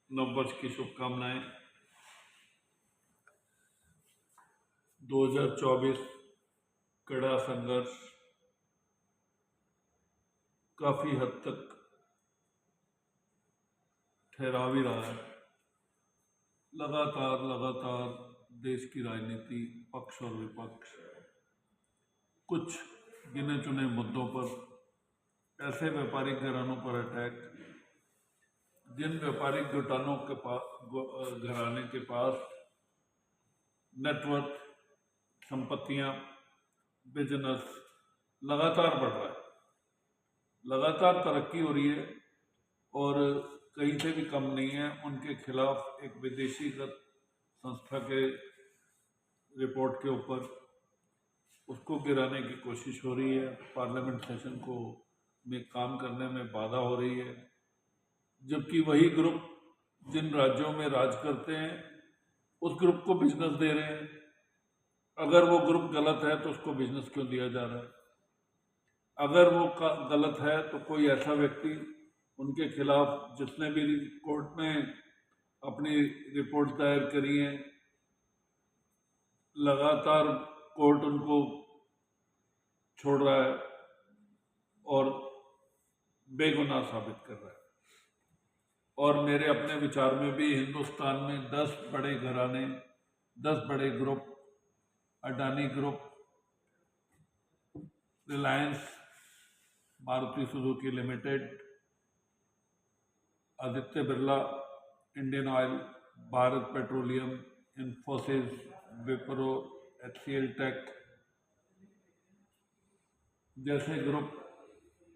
नववर्ष की शुभकामनाएं। 2024 कड़ा संघर्ष काफी हद तक ठहराव ही रहा है। लगातार देश की राजनीति, पक्ष और विपक्ष कुछ गिने चुने मुद्दों पर ऐसे व्यापारिक घरानों पर अटैक, जिन व्यापारिक घराने के पास नेटवर्क, संपत्तियां, बिजनेस लगातार बढ़ रहा है, लगातार तरक्की हो रही है और कहीं से भी कम नहीं है। उनके खिलाफ एक विदेशीगत संस्था के रिपोर्ट के ऊपर उसको गिराने की कोशिश हो रही है। पार्लियामेंट सेशन को में काम करने में बाधा हो रही है, जबकि वही ग्रुप जिन राज्यों में राज करते हैं उस ग्रुप को बिजनेस दे रहे हैं। अगर वो ग्रुप गलत है तो उसको बिजनेस क्यों दिया जा रहा है? अगर वो गलत है तो कोई ऐसा व्यक्ति उनके खिलाफ, जिसने भी कोर्ट में अपनी रिपोर्ट दायर करी है, लगातार कोर्ट उनको छोड़ रहा है और बेगुनाह साबित कर रहा है। और मेरे अपने विचार में भी हिंदुस्तान में 10 बड़े घराने, 10 बड़े group, Adani group, Reliance, Maruti Suzuki Limited, Aditya Birla, Indian Oil, Bharat Petroleum, Infosys, Wipro, HCL Tech जैसे ग्रुप,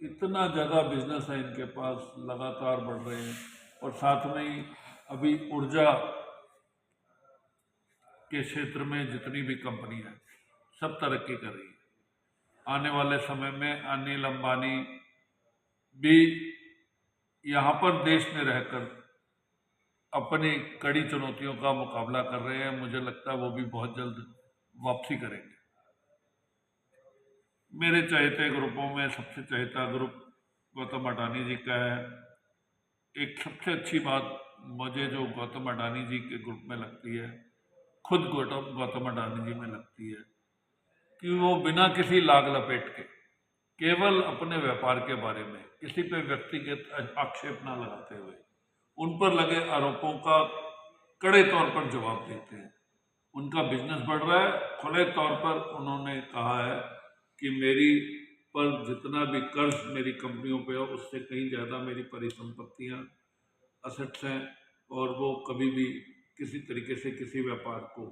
इतना ज़्यादा बिजनेस है इनके पास, लगातार बढ़ रहे हैं। और साथ में ही अभी ऊर्जा के क्षेत्र में जितनी भी कंपनी है सब तरक्की कर रही है। आने वाले समय में अनिल अंबानी भी यहाँ पर देश में रहकर अपनी कड़ी चुनौतियों का मुकाबला कर रहे हैं। मुझे लगता है वो भी बहुत जल्द वापसी करेंगे। मेरे चहेते ग्रुपों में सबसे चहेता ग्रुप गौतम अडानी जी का है। एक सबसे अच्छी बात मुझे जो गौतम अडानी जी के ग्रुप में लगती है, खुद गौतम अडानी जी में लगती है, कि वो बिना किसी लाग लपेट के, केवल अपने व्यापार के बारे में, किसी पे व्यक्तिगत आक्षेप ना लगाते हुए उन पर लगे आरोपों का कड़े तौर पर जवाब देते हैं। उनका बिजनेस बढ़ रहा है। खुले तौर पर उन्होंने कहा है कि मेरी पर जितना भी कर्ज मेरी कंपनियों पे हो उससे कहीं ज़्यादा मेरी परिसंपत्तियां, असेट्स हैं, और वो कभी भी किसी तरीके से किसी व्यापार को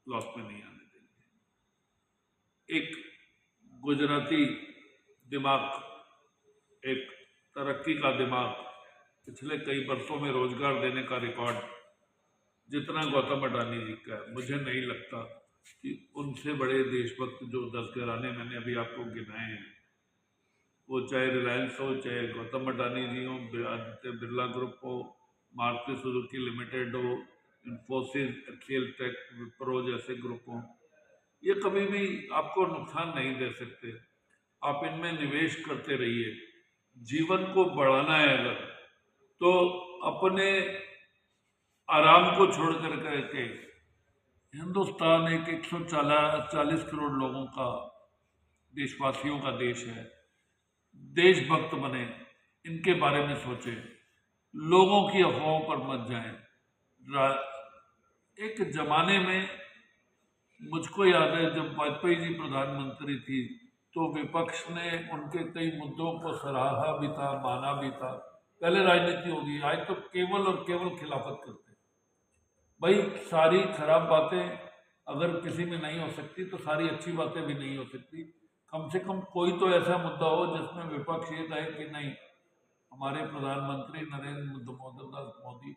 लॉस में नहीं आने देंगे। एक गुजराती दिमाग, एक तरक्की का दिमाग, पिछले कई वर्षों में रोजगार देने का रिकॉर्ड जितना गौतम अडानी जी का है, मुझे नहीं लगता कि उनसे बड़े देशभक्त जो 10 घराने मैंने अभी आपको गिनाए हैं, वो चाहे रिलायंस हो, चाहे गौतम अडानी जी हो, आदित्य बिरला ग्रुप हो, मारुति सुजुकी लिमिटेड हो, इन्फोसिस, HCL टेक, विप्रो जैसे ग्रुप हो, ये कभी भी आपको नुकसान नहीं दे सकते। आप इनमें निवेश करते रहिए। जीवन को बढ़ाना है अगर, तो अपने आराम को छोड़ करके, हिंदुस्तान एक 140 करोड़ लोगों का, देशवासियों का देश है। देशभक्त बने, इनके बारे में सोचे, लोगों की अफवाहों पर मत जाएं। एक जमाने में मुझको याद है जब वाजपेयी जी प्रधानमंत्री थी तो विपक्ष ने उनके कई मुद्दों को सराहा भी था, माना भी था। पहले राजनीति होगी, आज तो केवल और केवल खिलाफत करते। भाई सारी खराब बातें अगर किसी में नहीं हो सकती तो सारी अच्छी बातें भी नहीं हो सकती। कम से कम कोई तो ऐसा मुद्दा हो जिसमें विपक्ष ये कहे कि नहीं, हमारे प्रधानमंत्री नरेंद्र मोदी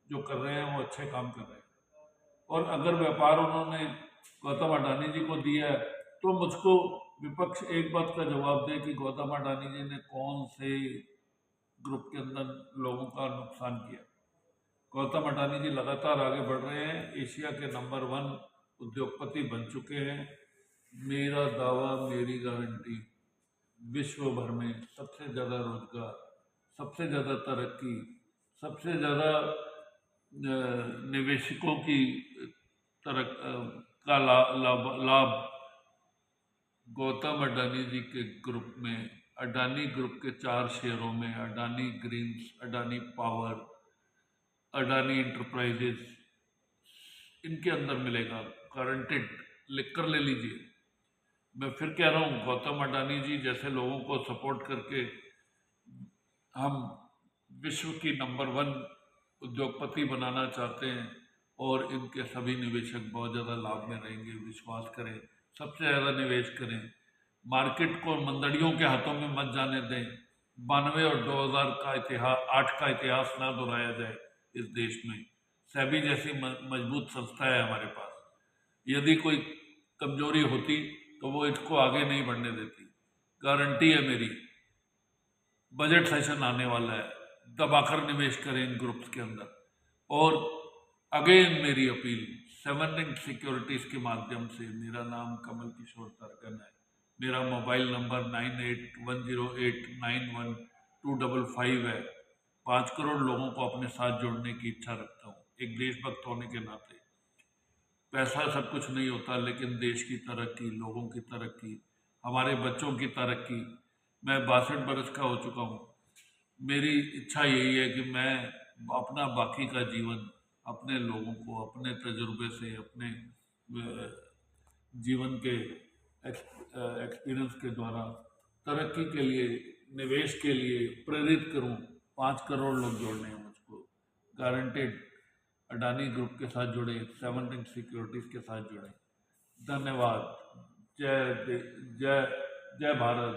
जो कर रहे हैं वो अच्छे काम कर रहे हैं। और अगर व्यापार उन्होंने गौतम अडानी जी को दिया है तो मुझको विपक्ष एक बात का जवाब दे कि गौतम अडानी जी ने कौन से ग्रुप के अंदर लोगों का नुकसान किया। गौतम अडानी जी लगातार आगे बढ़ रहे हैं, एशिया के नंबर 1 उद्योगपति बन चुके हैं। मेरा दावा, मेरी गारंटी, विश्व भर में सबसे ज़्यादा रोजगार, सबसे ज़्यादा तरक्की, सबसे ज़्यादा निवेशकों की तरह का लाभ गौतम अडानी जी के ग्रुप में, अडानी ग्रुप के 4 शेयरों में, Adani Greens, Adani Power, Adani Enterprises, इनके अंदर मिलेगा। गारंटेड, लिख कर ले लीजिए। मैं फिर कह रहा हूँ, गौतम अडानी जी जैसे लोगों को सपोर्ट करके हम विश्व की नंबर 1 उद्योगपति बनाना चाहते हैं और इनके सभी निवेशक बहुत ज़्यादा लाभ में रहेंगे। विश्वास करें, सबसे ज़्यादा निवेश करें, मार्केट को मंदड़ियों के हाथों में मत जाने दें। 92 और 2000 का इतिहास, 8 का इतिहास ना दोहराया जाए इस देश में। सेबी जैसी मजबूत संस्था है हमारे पास, यदि कोई कमजोरी होती तो वो इसको आगे नहीं बढ़ने देती। गारंटी है मेरी। बजट सेशन आने वाला है, दबाकर निवेश करें इन ग्रुप्स के अंदर। और अगेन मेरी अपील, 7 रिंग सिक्योरिटीज के माध्यम से, मेरा नाम कमल किशोर तर्कन है, मेरा मोबाइल नंबर 9810891255 है। 5 करोड़ लोगों को अपने साथ जोड़ने की इच्छा रखता हूँ, एक देशभक्त होने के नाते। पैसा सब कुछ नहीं होता, लेकिन देश की तरक्की, लोगों की तरक्की, हमारे बच्चों की तरक्की। मैं 62 बरस का हो चुका हूँ। मेरी इच्छा यही है कि मैं अपना बाकी का जीवन अपने लोगों को अपने तजुर्बे से, अपने जीवन के एक्सपीरियंस के द्वारा तरक्की के लिए, निवेश के लिए प्रेरित करूं। 5 करोड़ लोग जोड़ने हैं मुझको। गारंटेड अडानी ग्रुप के साथ जुड़े, 7 रिंग सिक्योरिटीज के साथ जुड़े। धन्यवाद। जय भारत।